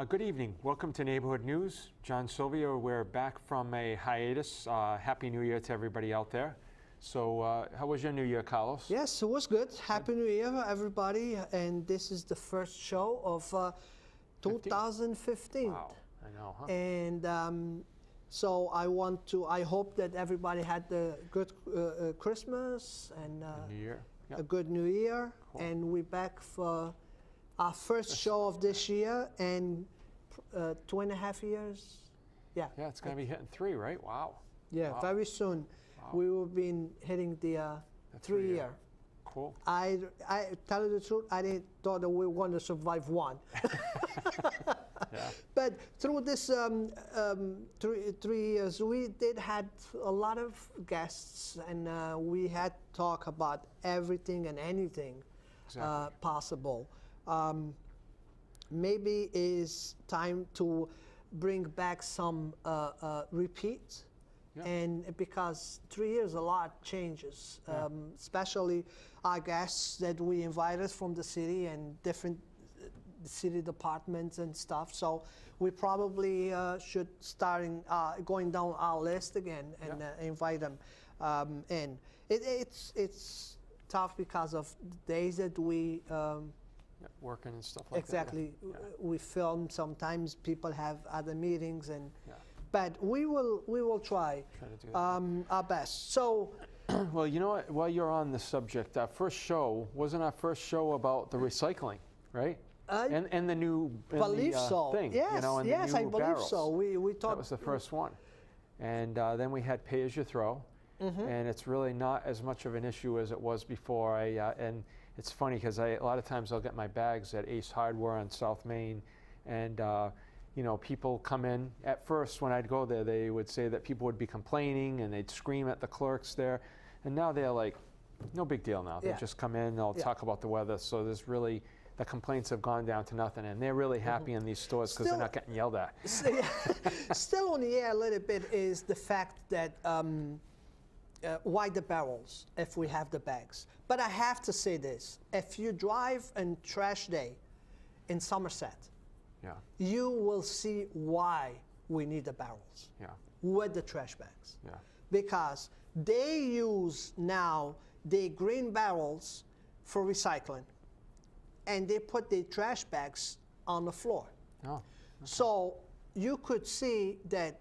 Good evening. Welcome to Neighborhood News. John, Sylvia, we're back from a hiatus. Happy New Year to everybody out there. So how was your New Year, Carlos? Yes, it was good. Happy New Year, everybody. And this is the first show of 2015. Wow, I know, huh? And so I hope that everybody had a good Christmas and New Year. Yep. a good New Year. Cool. And we're back for our first show of this year and 2.5 years. Yeah. Yeah, it's going to be hitting 3, right? Wow. Yeah, Wow. very soon. Wow. We will be hitting the 3-year. Cool. I tell you the truth, I didn't thought that we were going to survive one. Yeah. But through this 3 years, we did had a lot of guests, and we had talk about everything and anything Exactly. possible. Maybe it's time to bring back some repeats. Yeah. And because 3 years, a lot changes, Yeah. especially our guests that we invited from the city and different city departments and stuff. So we probably should start going down our list again and invite them in. It's tough because of the days that we Working and stuff like exactly that. Yeah. we film. Sometimes people have other meetings and. Yeah. But we will try to do that. our best. So, Well, you know what? While you're on the subject, our first show wasn't our first show about the recycling, right? And the new believe so. thing. Yes, you know, and yes, the I new believe barrels. so. We thought That was the first one, and then we had pay as you throw, and it's really not as much of an issue as it was before. And it's funny because a lot of times I'll get my bags at Ace Hardware on South Main, and you know, people come in. At first, when I'd go there, they would say that people would be complaining and they'd scream at the clerks there. And now they're like, no big deal now. They just come in, they'll talk about the weather. So there's really, the complaints have gone down to nothing. And they're really happy in these stores because they're not getting yelled at. Still on the air a little bit is the fact that why the barrels if we have the bags. But I have to say this. If you drive on trash day in Somerset, Yeah. you will see why we need the barrels Yeah. with the trash bags. Yeah. Because they use now the green barrels for recycling, and they put the trash bags on the floor. Oh. So you could see that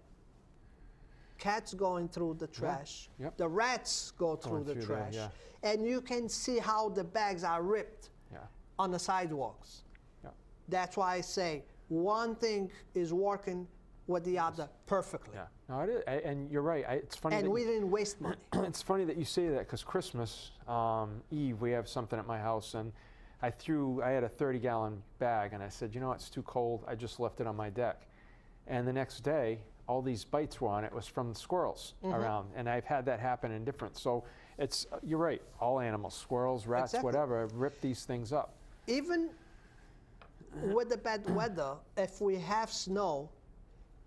cats going through the trash, Yep. the rats go through the through there, trash, yeah. and you can see how the bags are ripped Yeah. on the sidewalks. Yeah. That's why I say one thing is working with the other perfectly. Yeah. No, it is. And you're right. It's funny. And that we didn't waste money. It's funny that you say that because Christmas Eve we have something at my house, and I had a 30-gallon bag, and I said, you know, it's too cold. I just left it on my deck, and the next day all these bites were on it. It was from the squirrels around, and I've had that happen in different. So it's you're right. All animals, squirrels, rats, Exactly. whatever, rip these things up. Even with the bad weather, if we have snow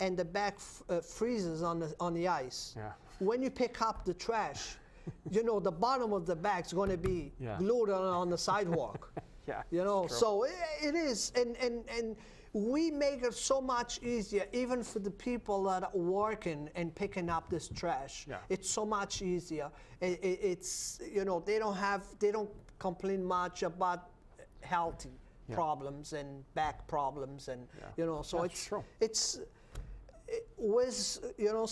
and the bag freezes on the ice, Yeah. when you pick up the trash, you know, the bottom of the bag's going to be Yeah. glued on the sidewalk. Yeah. You know, it's true. so it is, and we make it so much easier, even for the people that are working and picking up this trash. Yeah. It's so much easier. It's, you know, they don't complain much about health problems and back problems, and you know, so That's true. it was, you know,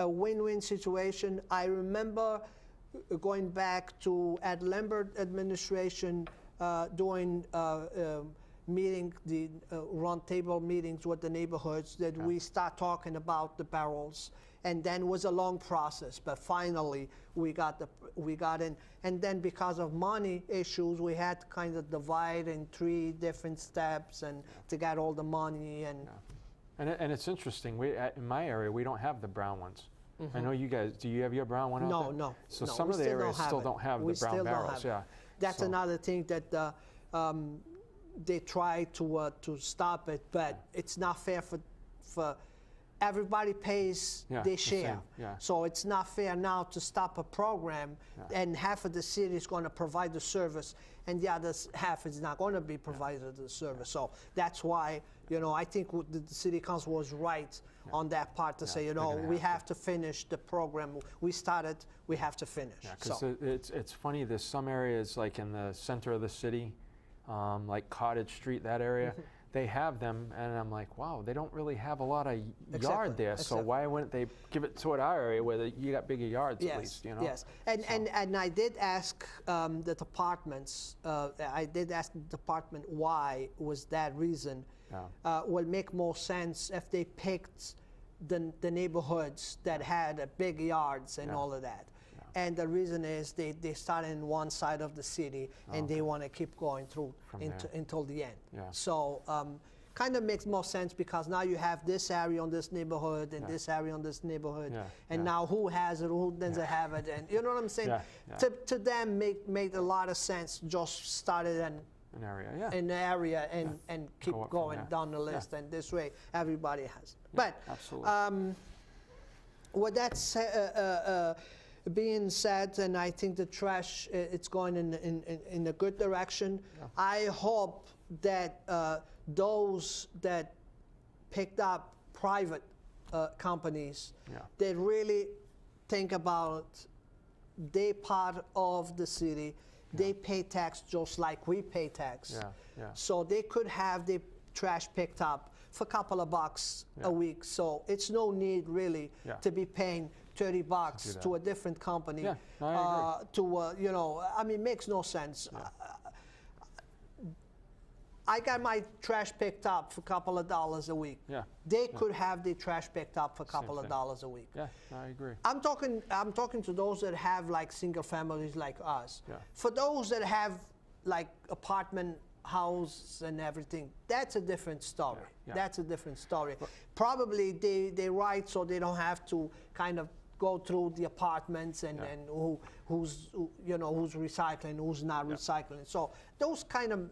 a win-win situation. I remember going back to Ed Lambert administration doing the round table meetings with the neighborhoods that we start talking about the barrels, and then it was a long process, but finally we got in, and then because of money issues we had to kind of divide in 3 different steps and to get all the money and. And it's interesting. In my area, we don't have the brown ones. I know you guys. Do you have your brown one out there? No. So no, some we of the still areas still don't have the brown barrels. Yeah. That's So- another thing that they try to stop it, but it's not fair for everybody pays Yeah, their the same, share. yeah. So it's not fair now to stop a program and half of the city is going to provide the service and the other half is not going to be provided the service. So that's why, I think the city council was right on that part to say, we have to finish the program. We started, we have to finish. Yeah, because it's funny, there's some areas like in the center of the city, like Cottage Street, that area, they have them, and I'm like, wow, they don't really have a lot of yard there, so why wouldn't they give it toward our area where you got bigger yards at least, Yes, and I did ask the departments, why was that reason. Will make more sense if they picked the neighborhoods that had big yards and all of that. And the reason is they started in one side of the city and they want to keep going through until the end. So kind of makes more sense because now you have this area on this neighborhood and this area on this neighborhood. And now who has it, who doesn't have it, and you know what I'm saying? To them make a lot of sense. Just started an area and keep going down the list, and this way everybody has. But absolutely. with that being said, and I think the trash it's going in a good direction. I hope that those that picked up private companies, they really think about they part of the city. They pay tax just like we pay tax. So they could have the trash picked up for a couple of bucks a week. So it's no need really to be paying $30 to a different company. I agree. It makes no sense. I got my trash picked up for a couple of dollars a week. They could have the trash picked up for a couple of dollars a week. I agree. I'm talking to those that have like single families like us. For those that have like apartment house and everything, that's a different story. That's a different story. Probably they write so they don't have to kind of go through the apartments and who's recycling, who's not recycling. So those kind of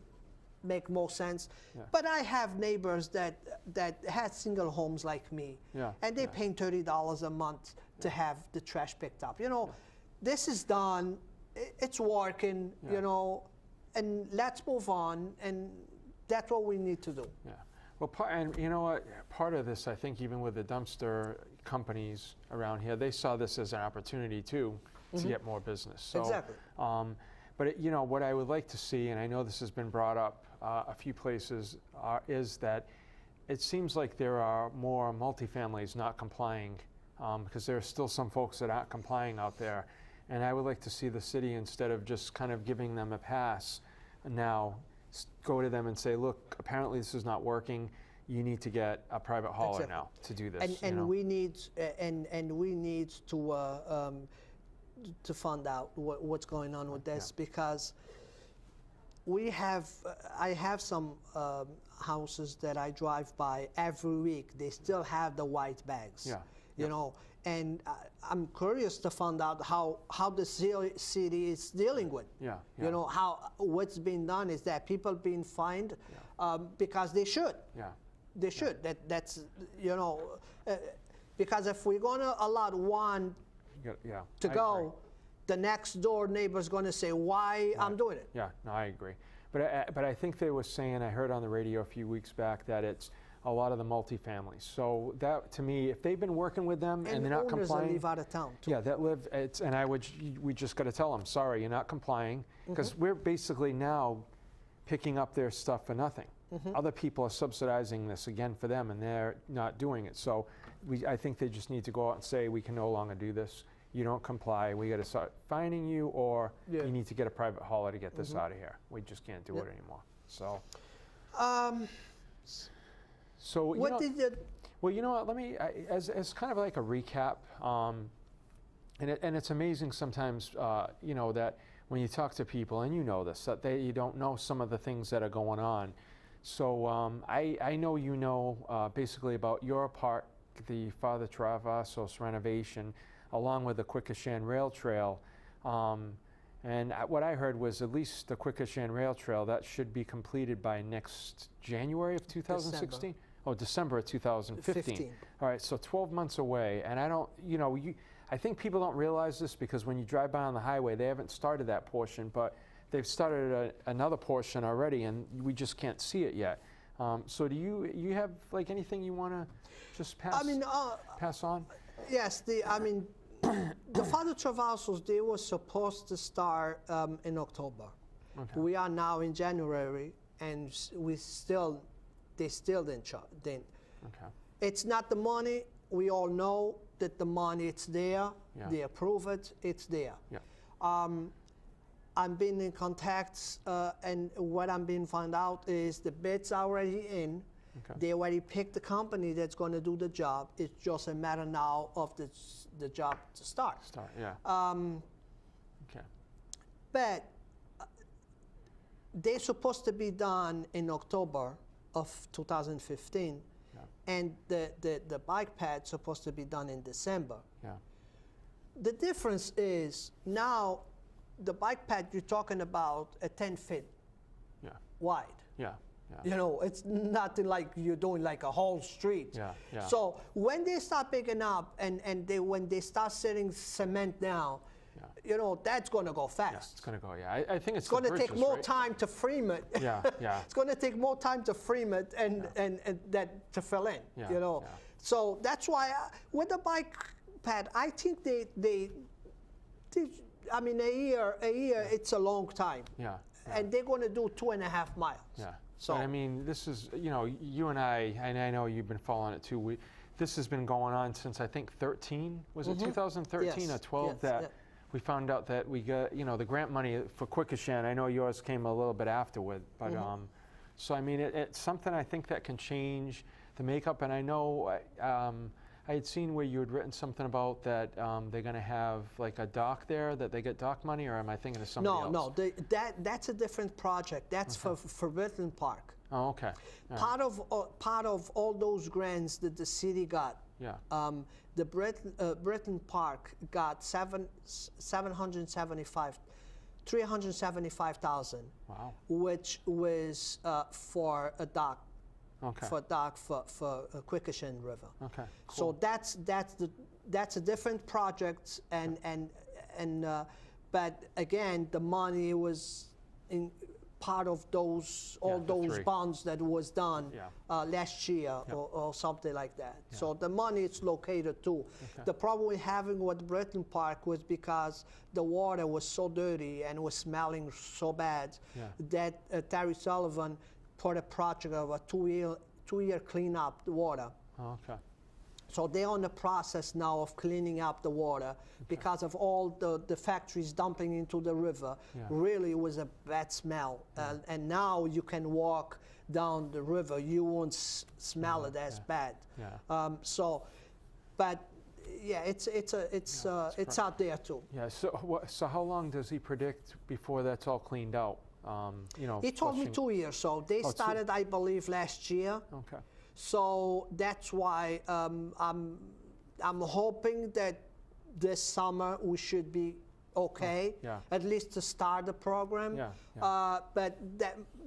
make more sense. But I have neighbors that had single homes like me, and they're paying $30 a month to have the trash picked up. This is done, it's working, and let's move on, and that's what we need to do. Well, and you know what? Part of this, I think, even with the dumpster companies around here, they saw this as an opportunity too to get more business. So, exactly. But what I would like to see, and I know this has been brought up a few places, is that it seems like there are more multifamilies not complying because there are still some folks that aren't complying out there. And I would like to see the city, instead of just kind of giving them a pass, now go to them and say, look, apparently this is not working. You need to get a private hauler now to do this. And we need to find out what's going on with this, because I have some houses that I drive by every week. They still have the white bags, and I'm curious to find out how the city is dealing with. What's being done is that people being fined because they should. They should. That's because if we're going to allow one to go, the next door neighbor's going to say, why I'm doing it. I agree. But I think they were saying, I heard on the radio a few weeks back, that it's a lot of the multifamilies. So that, to me, if they've been working with them and they're not complying. That live out of town too. We just got to tell them, sorry, you're not complying, because we're basically now picking up their stuff for nothing. Other people are subsidizing this again for them, and they're not doing it. So I think they just need to go out and say, we can no longer do this. You don't comply, we got to start fining you, or you need to get a private hauler to get this out of here. We just can't do it anymore. So, well, you know what? Let me, as kind of like a recap, and it's amazing sometimes, that when you talk to people, and you know this, that you don't know some of the things that are going on. So I know basically about your part, the Father Travasos renovation, along with the Quequechan Rail Trail. And what I heard was at least the Quequechan Rail Trail, that should be completed by next January of 2016. Oh, December of 2015. 15. All right, so 12 months away, and I don't, I think people don't realize this because when you drive by on the highway, they haven't started that portion, but they've started another portion already, and we just can't see it yet. So do you have like anything you want to just pass on? Yes, the Father Travasos, they were supposed to start in October. Okay. We are now in January, and they still didn't. Okay. It's not the money. We all know that the money, it's there. Yeah. They approve it. It's there. Yeah. I'm being in contacts, and what I'm being found out is the bid's already in. Okay. They already picked the company that's going to do the job. It's just a matter now of the job to start. Yeah. Okay. But they're supposed to be done in October of 2015, Yeah. and the bike pad's supposed to be done in December. Yeah. The difference is now the bike pad you're talking about a 10 feet Yeah. wide. Yeah. Yeah. You know, it's nothing like you're doing like a whole street. Yeah, yeah. So when they start picking up and when they start setting cement down, Yeah. you know, that's going to go fast. Yeah, it's going to go. Yeah, I think It's going to take bridges, more right? time to frame it. Yeah, yeah. It's going to take more time to frame it and that to fill in. Yeah, you know, yeah. so that's why with the bike pad, I think they I mean, a year, it's a long time. Yeah. And they're going to do 2.5 miles. Yeah. So But I mean, this is, you and I know you've been following it too. This has been going on since I think 13. Was it 2013 Yes, or 12 yes, that yeah. we found out that we got, the grant money for Quikasham. I know yours came a little bit afterward, but so I mean, it's something I think that can change the makeup. And I know I had seen where you had written something about that they're going to have like a dock there, that they get dock money, or am I thinking of somebody else? No, that's a different project. That's for Britton Park. Oh, okay. Part of all those grants that the city got. Yeah. The Britton Park got 375,000. Wow. Which was for a dock. Okay. For Quikasham River. Okay. So that's a different project, but again, the money was in part of all those three. bonds that was done Yeah. last year or something like that. Yeah. So the money is located too. Okay. The problem with having with Britton Park was because the water was so dirty and was smelling so bad that Terry Sullivan put a project of a two-year clean up the water. Oh, okay. So they're on the process now of cleaning up the water because of all the factories dumping into the river. Yeah. Really was a bad smell. And now you can walk down the river. You won't smell it as bad. Yeah. But yeah, it's out there too. Yeah. So how long does he predict before that's all cleaned out? He told me 2 years. So they started, I believe, last year. Okay. So that's why I'm hoping that this summer we should be okay, at least to start the program. Yeah, but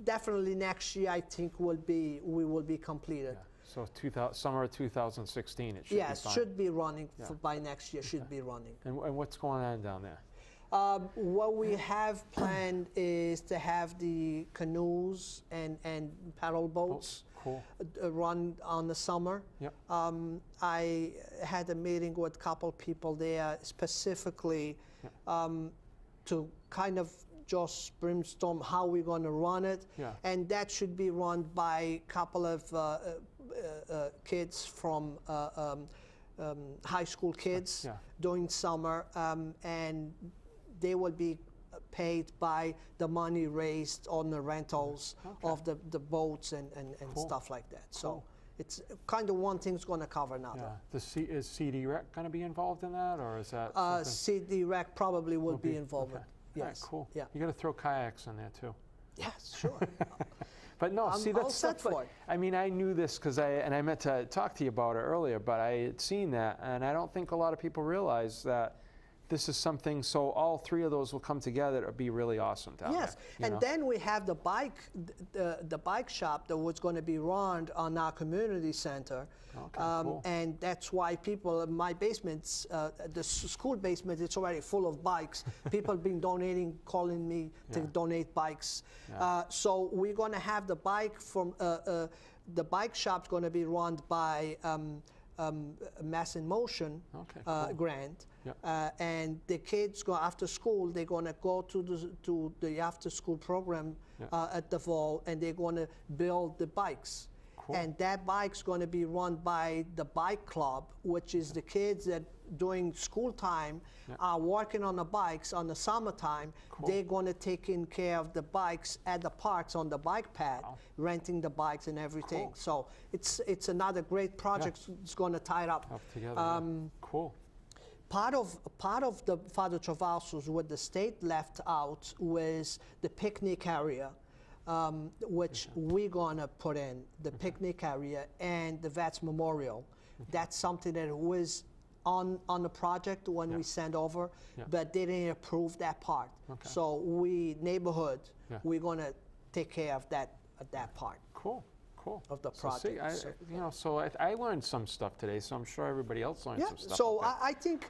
definitely next year I think we will be completed. Yeah. So summer of 2016 it should be fine. Yes, should be running by next year. Should be running. And what's going on down there? What we have planned is to have the canoes and paddle boats. Cool. Run on the summer. Yep. I had a meeting with a couple people there specifically to kind of just brainstorm how we're going to run it. Yeah. And that should be run by a couple of kids from high school kids during summer, and they will be paid by the money raised on the rentals of the boats and stuff like that. So it's kind of one thing's going to cover another. Yeah. Is CD Rec going to be involved in that, or is that CD Rec probably will be involved. Okay. Yes. All right, cool. Yeah. You got to throw kayaks in there too. Yes, sure. But no, see, all that's set stuff. for it. I mean, I knew this because I meant to talk to you about it earlier, but I had seen that, and I don't think a lot of people realize that this is something, so all three of those will come together. It'll be really awesome down Yes, there. and then we have the bike shop that was going to be run on our community center. Okay, cool. And that's why people in my basements, the school basement, it's already full of bikes. People have been donating, calling me to donate bikes. So we're going to have the bike from the bike shop's going to be run by Mass in Motion grant. Yep. And the kids go after school. They're going to go to the after school program at the Vol, and they're going to build the bikes. Cool. And that bike's going to be run by the bike club, which is the kids that during school time are working on the bikes on the summertime. Cool. They're going to take in care of the bikes at the parks on the bike pad, renting the bikes and everything. Cool. So it's another great project. It's going to tie it up. Together. Cool. Part of the Father Travasos, what the state left out was the picnic area, which we're gonna put in, the picnic area and the Vets Memorial. That's something that was on the project when we sent over, but they didn't approve that part. So neighborhood, we're gonna take care of that part. Cool. Cool. Of the project. So I learned some stuff today, so I'm sure everybody else learned some stuff. So I think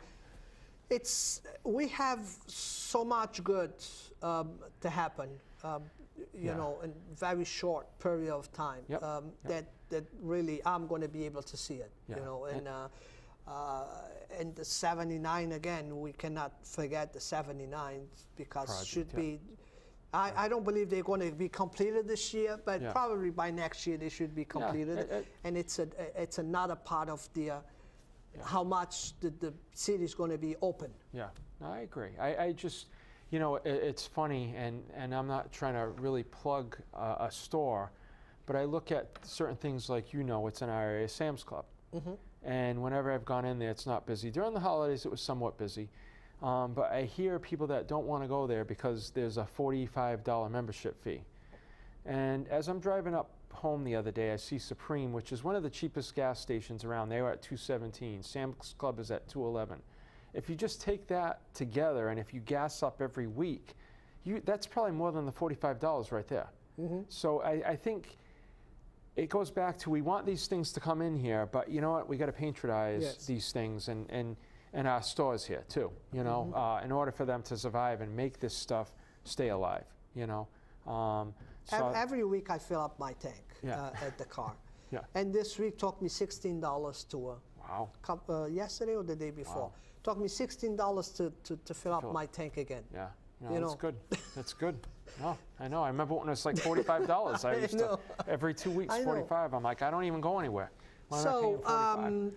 we have so much good to happen, you know, in very short period of time. That really I'm going to be able to see it. You know, and the 79 again, we cannot forget the 79 because project, should be. I don't believe they're going to be completed this year, but probably by next year they should be completed. And it's another part of the how much the city is going to be open. Yeah, no, I agree. I just, you know, it's funny, and I'm not trying to really plug a store, but I look at certain things like, you know, it's in our area, Sam's Club. And whenever I've gone in there, it's not busy. During the holidays, it was somewhat busy. But I hear people that don't want to go there because there's a $45 membership fee. And as I'm driving up home the other day, I see Supreme, which is one of the cheapest gas stations around. They were at $2.17. Sam's Club is at $2.11. If you just take that together, and if you gas up every week, that's probably more than the $45 right there. So I think it goes back to, we want these things to come in here, but you know what? We got to patronize these things and our stores here too, you know, in order for them to survive and make this stuff stay alive, you know. So every week I fill up my tank at the car. And this week took me $16 to yesterday or the day before. Took me $16 to fill up my tank again. No, that's good. That's good. No, I know. I remember when it was like $45. I used to, every 2 weeks, 45. I'm like, I don't even go anywhere. So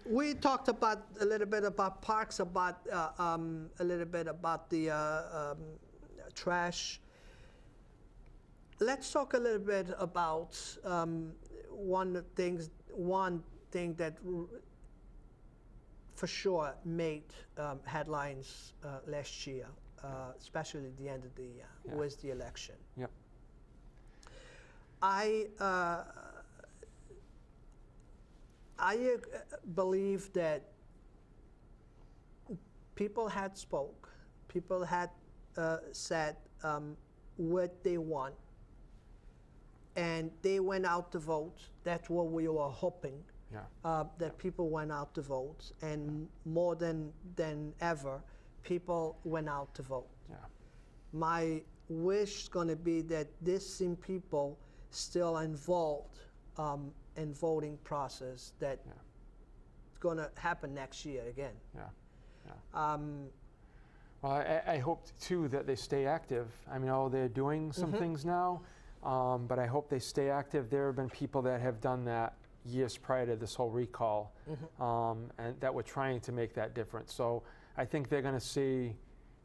we talked about a little bit about parks, about a little bit about the trash. Let's talk a little bit about one thing that for sure made headlines last year, especially at the end of the year, was the election. I believe that people had spoke, people had said what they want, and they went out to vote. That's what we were hoping, that people went out to vote, and more than ever, people went out to vote. My wish is going to be that this same people still involved in voting process that it's going to happen next year again. Well, I hope too that they stay active. I mean, they're doing some things now, but I hope they stay active. There have been people that have done that years prior to this whole recall, and that were trying to make that difference. So I think they're going to see,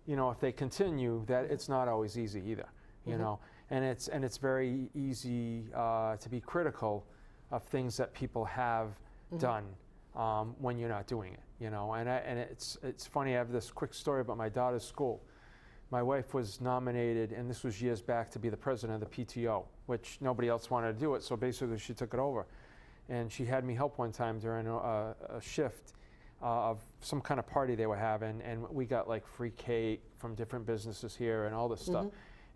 you know, if they continue, that it's not always easy either, you know, and it's very easy to be critical of things that people have done when you're not doing it, you know. And it's funny. I have this quick story about my daughter's school. My wife was nominated, and this was years back, to be the president of the PTO, which nobody else wanted to do it. So basically, she took it over, and she had me help one time during a shift. of some kind of party they were having, and we got like free cake from different businesses here and all this stuff.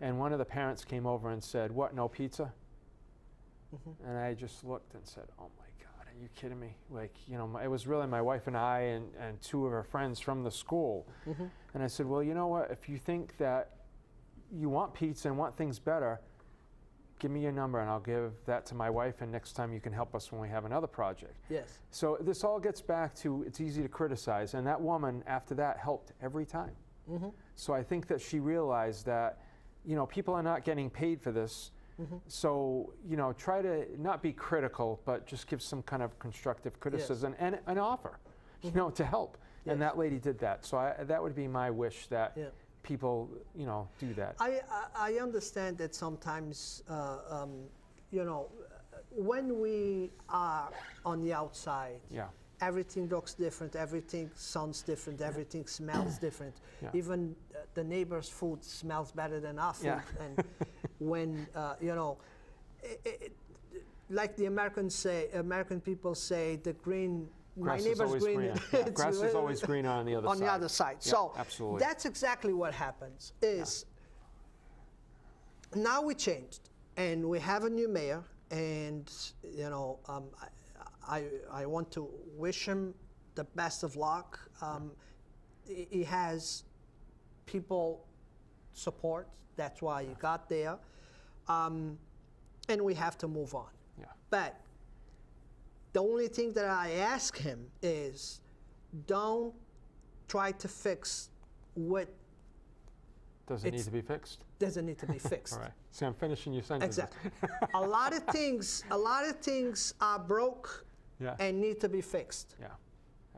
And one of the parents came over and said, "What, no pizza?" And I just looked and said, "Oh my God, are you kidding me?" Like, you know, it was really my wife and I and two of our friends from the school. And I said, "Well, you know what, if you think that you want pizza and want things better, give me your number and I'll give that to my wife, and next time you can help us when we have another project." Yes. So this all gets back to, it's easy to criticize, and that woman after that helped every time. So I think that she realized that, you know, people are not getting paid for this. So, you know, try to not be critical, but just give some kind of constructive criticism and an offer, you know, to help. And that lady did that. So that would be my wish, that people, you know, do that. I understand that sometimes, you know, when we are on the outside, everything looks different, everything sounds different, everything smells different. Even the neighbor's food smells better than our food. And when, you know, like the American people say, the green, my neighbor's green. Grass is always greener on the other side. On the other side. Yeah, so absolutely. That's exactly what happens. Is now we changed, and we have a new mayor, and you know, I want to wish him the best of luck. He has people support. That's why he got there, and we have to move on. But the only thing that I ask him is, don't try to fix what doesn't need to be fixed. Doesn't need to be fixed. All right. See, I'm finishing your sentence. Exactly. a lot of things are broke and need to be fixed. Yeah,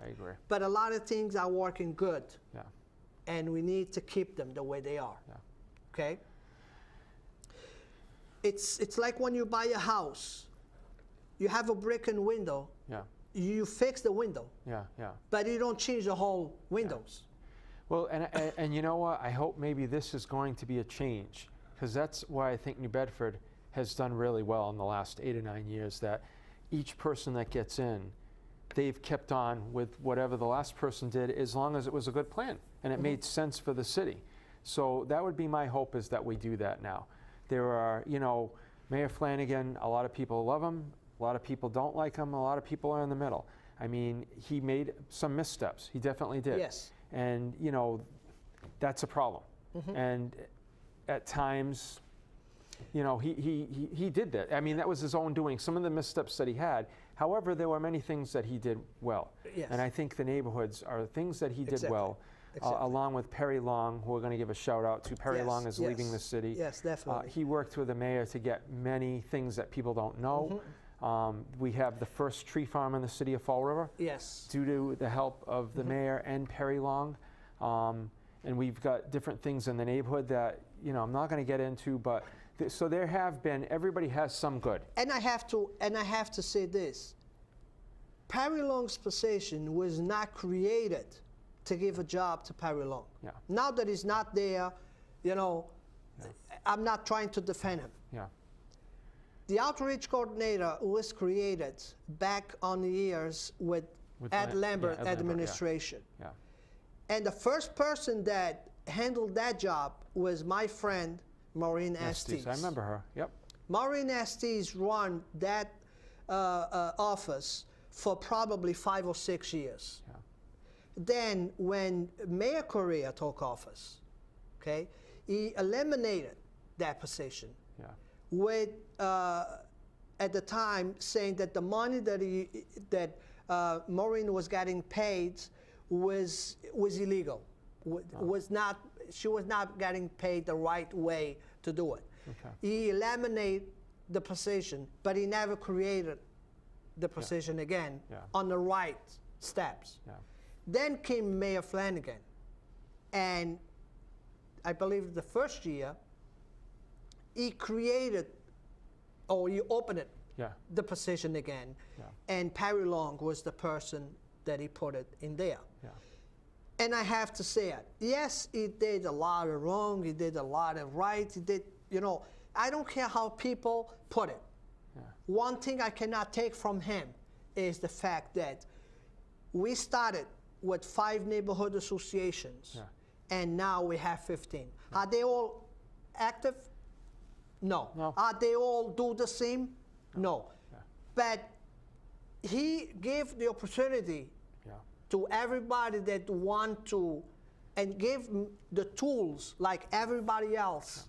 I agree. But a lot of things are working good. Yeah. And we need to keep them the way they are. Yeah. Okay. It's like when you buy a house. You have a brick and window. Yeah. You fix the window. Yeah, yeah. But you don't change the whole windows. Well, and you know what? I hope maybe this is going to be a change, because that's why I think New Bedford has done really well in the last 8 or 9 years, that each person that gets in, they've kept on with whatever the last person did, as long as it was a good plan and it made sense for the city. So that would be my hope, is that we do that now. There are, you know, Mayor Flanagan, a lot of people love him. A lot of people don't like him. A lot of people are in the middle. I mean, he made some missteps. He definitely did. Yes. And, you know, that's a problem. And at times, you know, he did that. I mean, that was his own doing, some of the missteps that he had. However, there were many things that he did well. Yes. And I think the neighborhoods are things that he did well. Along with Perry Long, who we're going to give a shout out to. Perry Long is leaving the city. Yes, definitely. He worked with the mayor to get many things that people don't know. We have the first tree farm in the city of Fall River. Yes. Due to the help of the mayor and Perry Long. And we've got different things in the neighborhood that, you know, I'm not going to get into, but so there have been, everybody has some good. And I have to say this. Perry Long's position was not created to give a job to Perry Long. Yeah. Now that he's not there, you know, I'm not trying to defend him. Yeah. The outreach coordinator was created back on the years with Ed Lambert administration. Yeah. And the first person that handled that job was my friend, Maureen Estes. I remember her, yep. Maureen Estes ran that office for probably 5 or 6 years. Yeah. Then when Mayor Correa took office, okay, he eliminated that position. Yeah. With at the time saying that the money that Maureen was getting paid was illegal. She was not getting paid the right way to do it. Okay. He eliminated the position, but he never created the position again on the right steps. Yeah. Then came Mayor Flanagan, and I believe the first year he created, or he opened it, the position again, and Perry Long was the person that he put it in there. Yeah. And I have to say it. Yes, he did a lot of wrong. He did a lot of right. He did, you know, I don't care how people put it. Yeah. One thing I cannot take from him is the fact that we started with 5 neighborhood associations, Yeah. and now we have 15. Are they all active? No. No. Are they all do the same? No. Yeah. But he gave the opportunity Yeah. to everybody that want to, and give the tools, like everybody else,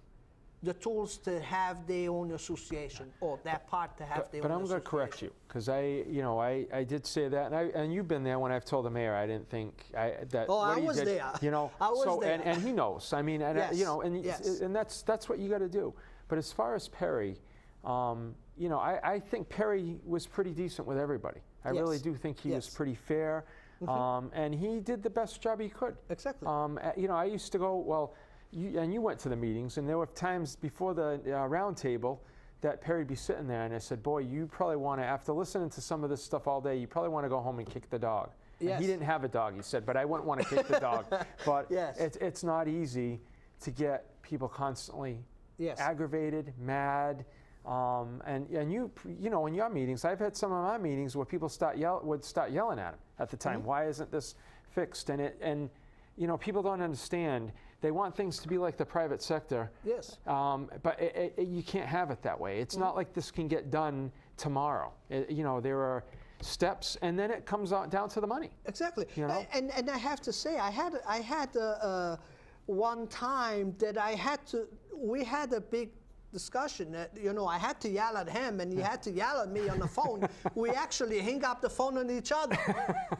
the tools to have their own association, or that part to have their But own I'm going to correct you, because I did say that, and you've been there when I've told the mayor I didn't think that. Oh, what I he was did, there. You know, I was so, there. And he knows. I mean, and Yes, yes. and that's what you got to do. But as far as Perry, I think Perry was pretty decent with everybody. I really Yes. do think he was Yes. pretty fair, and he did the best job he could. Exactly. I used to go, you went to the meetings, and there were times before the round table that Perry'd be sitting there, and I said, boy, you probably want to, after listening to some of this stuff all day, you probably want to go home and kick the dog. And Yes. he didn't have a dog, he said, but I wouldn't want to kick the dog. But Yes. it's not easy to get people constantly Yes. aggravated, mad, and you in your meetings, I've had some of my meetings where people would start yelling at him at the time. Why isn't this fixed? And people don't understand. They want things to be like the private sector. Yes. But you can't have it that way. It's not like this can get done tomorrow. There are steps, and then it comes down to the money. Exactly. You know? And I have to say, I had one time that we had a big discussion. I had to yell at him, and he had to yell at me on the phone. We actually hung up the phone on each other.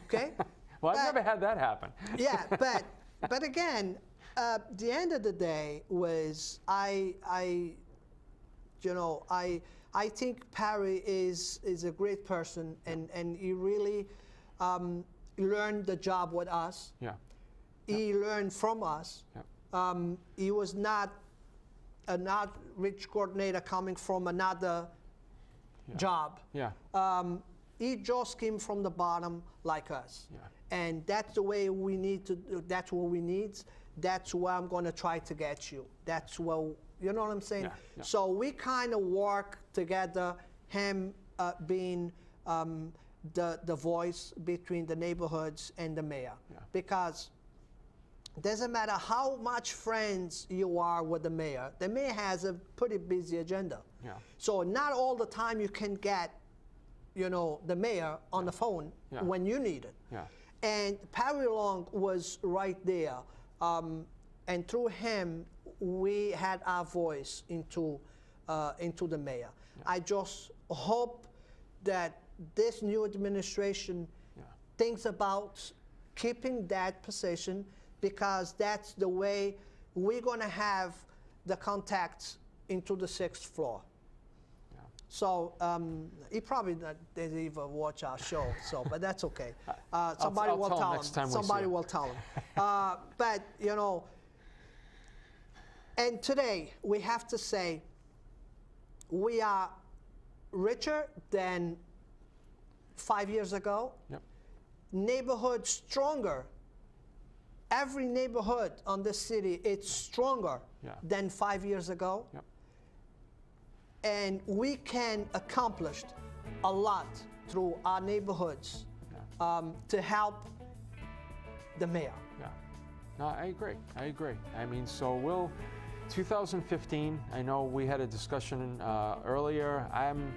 Okay. Well, I've never had that happen. Yeah, but again, the end of the day was I think Perry is a great person, and he really learned the job with us. Yeah. He learned from us. Yeah. He was not an outreach coordinator coming from another job. Yeah. He just came from the bottom like us. Yeah. And that's the way we need to do. That's what we need. That's where I'm going to try to get you. That's where, you know what I'm saying? Yeah, yeah. So we kind of work together, him being the voice between the neighborhoods and the mayor. Yeah. Because doesn't matter how much friends you are with the mayor has a pretty busy agenda. Yeah. So not all the time you can get, the mayor on the phone when you need it. Yeah. And Perry Long was right there. And through him, we had our voice into the mayor. Yeah. I just hope that this new administration thinks about keeping that position, because that's the way we're going to have the contacts into the 6th floor. Yeah. So he probably didn't even watch our show, but that's okay. Somebody I'll will tell him tell next him. time we see Somebody him. will tell him. But, and today we have to say we are richer than 5 years ago. Yep. Neighborhood stronger. Every neighborhood on this city, it's stronger than 5 years ago. Yep. And we can accomplish a lot through our neighborhoods to help the mayor. Yeah. No, I agree. I mean, so 2015, I know we had a discussion earlier. I'm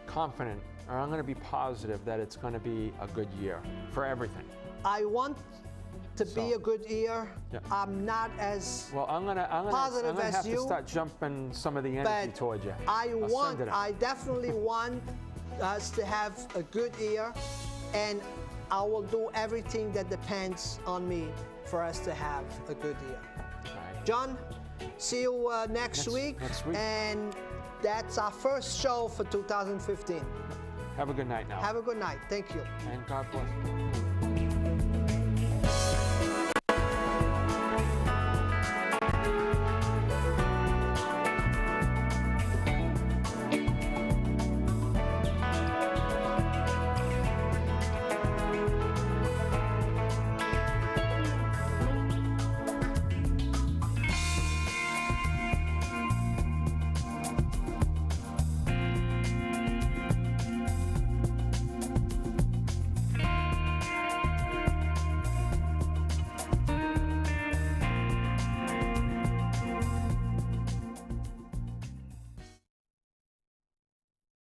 confident, or I'm going to be positive that it's going to be a good year for everything. I want to be a good year. Yeah. I'm not as I'm gonna positive as have you, to start jumping some of the energy toward you. I definitely want us to have a good year, and I will do everything that depends on me for us to have a good year. Right. John, see you next week. Next week. And that's our first show for 2015. Have a good night now. Have a good night. Thank you. And God bless.